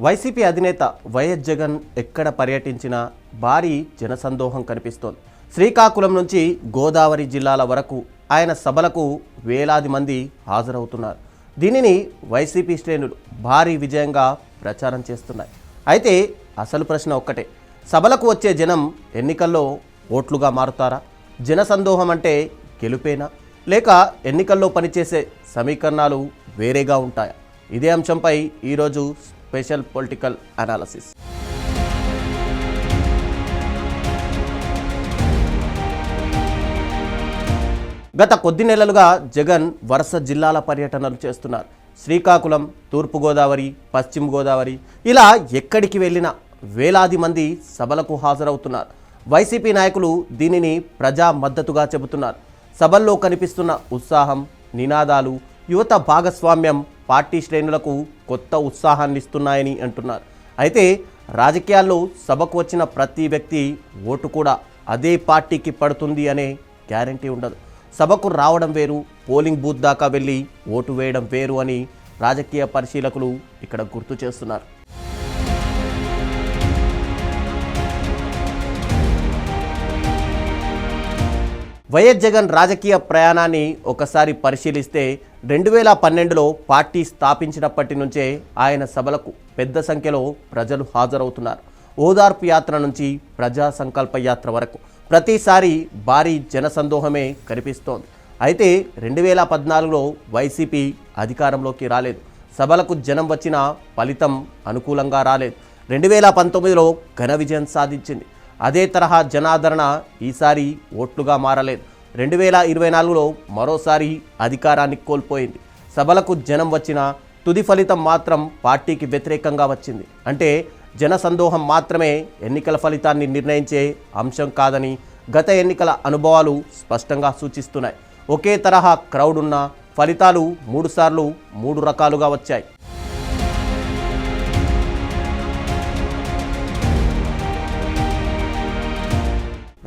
YCP అధినేత YS Jagan ఎక్కడ పర్యటించినా భారీ జనసందోహం కనిపిస్తోంది. శ్రీకాకుళం నుంచి గోదావరి జిల్లాల వరకు ఆయన సభలకు వేలాది మంది హాజరవుతున్నారు. దీనిని వైసీపీ శ్రేణులు భారీ విజయంగా ప్రచారం చేస్తున్నాయి. అయితే అసలు ప్రశ్న ఒక్కటే, సభలకు వచ్చే జనం ఎన్నికల్లో ఓట్లుగా మారుతారా? జనసందోహం అంటే గెలుపేనా, లేక ఎన్నికల్లో పనిచేసే సమీకరణాలు వేరేగా ఉంటాయా? ఇదే అంశంపై ఈరోజు స్పెషల్ పొలిటికల్ అనాలిసిస్. గత కొద్ది నెలలుగా జగన్ వరుస జిల్లాల పర్యటనలు చేస్తున్నారు. శ్రీకాకుళం, తూర్పుగోదావరి, పశ్చిమ గోదావరి ఇలా ఎక్కడికి వెళ్ళినా వేలాది మంది సభలకు హాజరవుతున్నారు. వైసీపీ నాయకులు దీనిని ప్రజా మద్దతుగా చెబుతున్నారు. సభల్లో కనిపిస్తున్న ఉత్సాహం, నినాదాలు, యువత భాగస్వామ్యం పార్టీ శ్రేణులకు కొత్త ఉత్సాహాన్ని ఇస్తున్నాయని అంటున్నారు. అయితే రాజకీయాల్లో సభకు వచ్చిన ప్రతి వ్యక్తి ఓటు కూడా అదే పార్టీకి పడుతుంది అనే గ్యారంటీ ఉండదు. సభకు రావడం వేరు, పోలింగ్ బూత్ దాకా వెళ్ళి ఓటు వేయడం వేరు అని రాజకీయ పరిశీలకులు ఇక్కడ గుర్తు చేస్తున్నారు. వైఎస్ జగన్ రాజకీయ ప్రయాణాన్ని ఒకసారి పరిశీలిస్తే 2012లో పార్టీ స్థాపించినప్పటి నుంచే ఆయన సభలకు పెద్ద సంఖ్యలో ప్రజలు హాజరవుతున్నారు. ఓదార్పు యాత్ర నుంచి ప్రజా సంకల్ప యాత్ర వరకు ప్రతిసారి భారీ జనసందోహమే కనిపిస్తోంది. అయితే 2014లో వైసీపీ అధికారంలోకి రాలేదు. సభలకు జనం వచ్చిన ఫలితం అనుకూలంగా రాలేదు. 2019లో ఘన విజయం సాధించింది. అదే తరహా జనాదరణ ఈసారి ఓట్లుగా మారలేదు. 2024లో మరోసారి అధికారాన్ని కోల్పోయింది. సభలకు జనం వచ్చిన తుది ఫలితం మాత్రం పార్టీకి వ్యతిరేకంగా వచ్చింది. అంటే జనసందోహం మాత్రమే ఎన్నికల ఫలితాన్ని నిర్ణయించే అంశం కాదని గత ఎన్నికల అనుభవాలు స్పష్టంగా సూచిస్తున్నాయి. ఒకే తరహా క్రౌడ్ ఉన్న ఫలితాలు 3 సార్లు 3 రకాలుగా వచ్చాయి.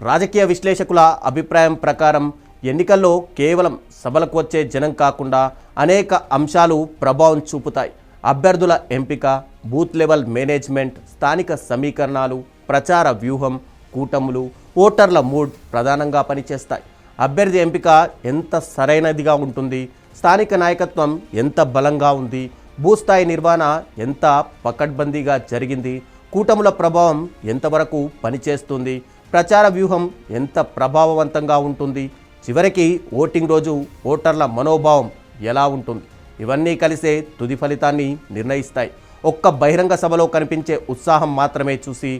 రాజకీయ విశ్లేషకుల అభిప్రాయం ప్రకారం ఎన్నికల్లో కేవలం సభలకు వచ్చే జనం కాకుండా అనేక అంశాలు ప్రభావం చూపుతాయి. అభ్యర్థుల ఎంపిక, బూత్ లెవెల్ మేనేజ్మెంట్, స్థానిక సమీకరణాలు, ప్రచార వ్యూహం, కూటములు, ఓటర్ల మూడ్ ప్రధానంగా పనిచేస్తాయి. అభ్యర్థి ఎంపిక ఎంత సరైనదిగా ఉంటుంది, స్థానిక నాయకత్వం ఎంత బలంగా ఉంది, భూస్థాయి నిర్వహణ ఎంత పకడ్బందీగా జరిగింది, కూటముల ప్రభావం ఎంతవరకు పనిచేస్తుంది, ప్రచార వ్యూహం ఎంత ప్రభావవంతంగా ఉంటుంది, చివరికి ఓటింగ్ రోజు ఓటర్ల మనోభావం ఎలా ఉంటుంది, ఇవన్నీ కలిసే తుది ఫలితాన్ని నిర్ణయిస్తాయి. ఒక్క బహిరంగ సభలో కనిపించే ఉత్సాహం మాత్రమే చూసి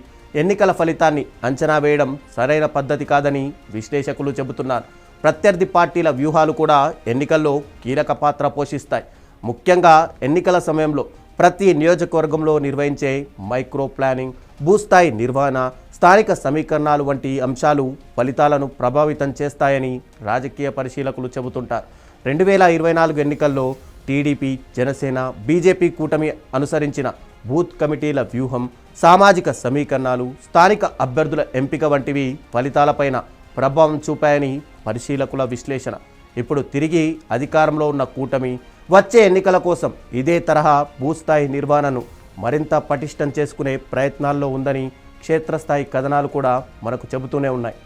ఎన్నికల ఫలితాన్ని అంచనా వేయడం సరైన పద్ధతి కాదని విశ్లేషకులు చెబుతున్నారు. ప్రత్యర్థి పార్టీల వ్యూహాలు కూడా ఎన్నికల్లో కీలక పాత్ర పోషిస్తాయి. ముఖ్యంగా ఎన్నికల సమయంలో ప్రతి నియోజకవర్గంలో నిర్వహించే మైక్రో ప్లానింగ్, భూస్థాయి నిర్వహణ, స్థానిక సమీకరణాలు వంటి అంశాలు ఫలితాలను ప్రభావితం చేస్తాయని రాజకీయ పరిశీలకులు చెబుతుంటారు. 2024 ఎన్నికల్లో టీడీపీ, జనసేన, బీజేపీ కూటమి అనుసరించిన బూత్ కమిటీల వ్యూహం, సామాజిక సమీకరణాలు, స్థానిక అభ్యర్థుల ఎంపిక వంటివి ఫలితాలపైన ప్రభావం చూపాయని పరిశీలకుల విశ్లేషణ. ఇప్పుడు తిరిగి అధికారంలో ఉన్న కూటమి వచ్చే ఎన్నికల కోసం ఇదే తరహా భూస్థాయి నిర్వహణను మరింత పటిష్టం చేసుకునే ప్రయత్నాల్లో ఉందని క్షేత్రస్థాయి కథనాలు కూడా మనకు చెబుతూనే ఉన్నాయి.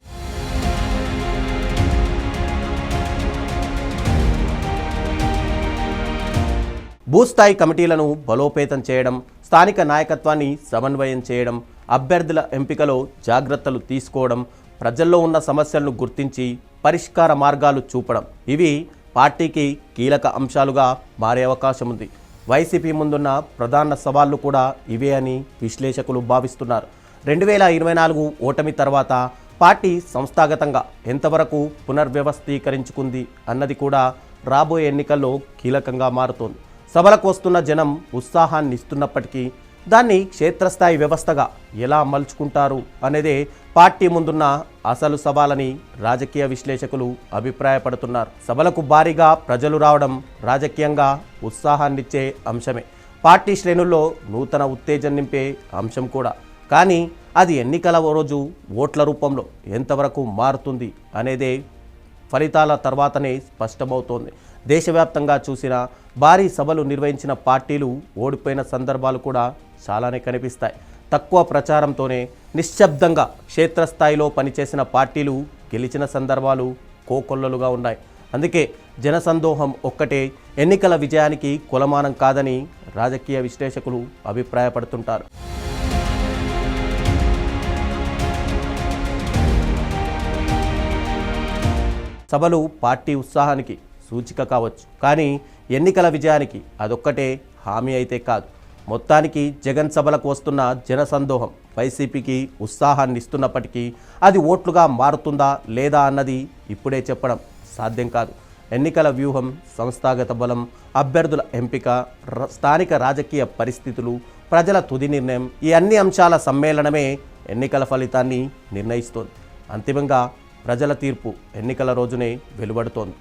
భూస్థాయి కమిటీలను బలోపేతం చేయడం, స్థానిక నాయకత్వాన్ని సమన్వయం చేయడం, అభ్యర్థుల ఎంపికలో జాగ్రత్తలు తీసుకోవడం, ప్రజల్లో ఉన్న సమస్యలను గుర్తించి పరిష్కార మార్గాలు చూపడం, ఇవి పార్టీకి కీలక అంశాలుగా మారే అవకాశం ఉంది. వైసీపీ ముందున్న ప్రధాన సవాళ్లు కూడా ఇవే అని విశ్లేషకులు భావిస్తున్నారు. 2024 ఓటమి తర్వాత పార్టీ సంస్థాగతంగా ఎంతవరకు పునర్వ్యవస్థీకరించుకుంది అన్నది కూడా రాబోయే ఎన్నికల్లో కీలకంగా మారుతోంది. సభలకు వస్తున్న జనం ఉత్సాహాన్ని ఇస్తున్నప్పటికీ దాన్ని క్షేత్రస్థాయి వ్యవస్థగా ఎలా మలుచుకుంటారు అనేదే పార్టీ ముందున్న అసలు సవాలని రాజకీయ విశ్లేషకులు అభిప్రాయపడుతున్నారు. సభలకు భారీగా ప్రజలు రావడం రాజకీయంగా ఉత్సాహాన్నిచ్చే అంశమే, పార్టీ శ్రేణుల్లో నూతన ఉత్తేజం నింపే అంశం కూడా. కానీ అది ఎన్నికల రోజు ఓట్ల రూపంలో ఎంతవరకు మారుతుంది అనేదే ఫలితాల తర్వాతనే స్పష్టమవుతోంది. దేశవ్యాప్తంగా చూసిన భారీ సభలు నిర్వహించిన పార్టీలు ఓడిపోయిన సందర్భాలు కూడా చాలానే కనిపిస్తాయి. తక్కువ ప్రచారంతోనే నిశ్శబ్దంగా క్షేత్రస్థాయిలో పనిచేసిన పార్టీలు గెలిచిన సందర్భాలు కోకొల్లలుగా ఉన్నాయి. అందుకే జనసందోహం ఒక్కటే ఎన్నికల విజయానికి కొలమానం కాదని రాజకీయ విశ్లేషకులు అభిప్రాయపడుతుంటారు. సభలు పార్టీ ఉత్సాహానికి సూచిక కావచ్చు, కానీ ఎన్నికల విజయానికి అదొక్కటే హామీ అయితే కాదు. మొత్తానికి జగన్ సభలకు వస్తున్న జనసందోహం వైసీపీకి ఉత్సాహాన్ని ఇస్తున్నప్పటికీ అది ఓట్లుగా మారుతుందా లేదా అన్నది ఇప్పుడే చెప్పడం సాధ్యం కాదు. ఎన్నికల వ్యూహం, సంస్థాగత బలం, అభ్యర్థుల ఎంపిక, స్థానిక రాజకీయ పరిస్థితులు, ప్రజల తుది నిర్ణయం, ఈ అన్ని అంశాల సమ్మేళనమే ఎన్నికల ఫలితాన్ని నిర్ణయిస్తోంది. అంతిమంగా ప్రజల తీర్పు ఎన్నికల రోజునే వెలువడుతోంది.